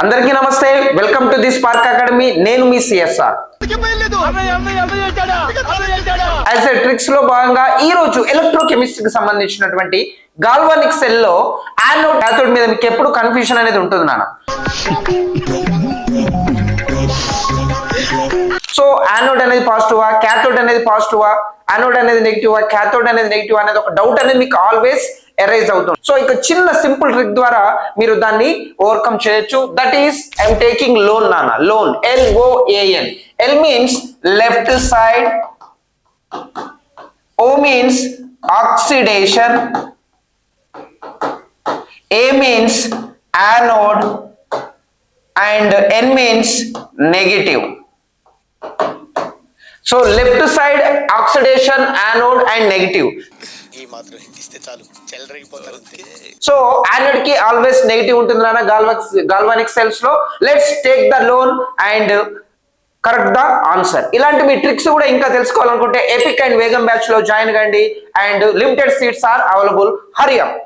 అందరికీ నమస్తే, welcome to the spark academy. నేను మీ సిఎస్ఆర్. యాజ్ ఎ ట్రిక్స్ లో భాగంగా ఈ రోజు ఎలక్ట్రోకెమిస్ట్రీకి సంబంధించినటువంటి గాల్వానిక్ సెల్ లో యానోడ్ క్యాథోడ్ మీద మీకు ఎప్పుడు కన్ఫ్యూజన్ అనేది ఉంటుంది నాన్న. సో యానోడ్ అనేది పాజిటివా, క్యాథోడ్ అనేది పాజిటివా, యానోడ్ అనేది నెగిటివా, క్యాథోడ్ అనేది నెగిటివ్ అనేది ఒక డౌట్ అనేది మీకు ఆల్వేస్ ఎరైజ్ అవుతుంది. సో ఇక చిన్న సింపుల్ ట్రిక్ ద్వారా మీరు దాన్ని ఓవర్కమ్ చేయొచ్చు. That is I'm taking loan నాన్న. Loan, LOAN. L means left side, O means oxidation, A means anode and N means negative. So left side oxidation, anode and negative. So anode కి always negative ఉంటుంది నాన్న galvanic cells లో. Let's take the lone and correct the answer. ఇలాంటి మీ tricks కూడా ఇంకా తెలుసుకోవాలనుకుంటే epic and Vegam batch లో జాయిన్ కండి. And limited seats are available. Hurry up.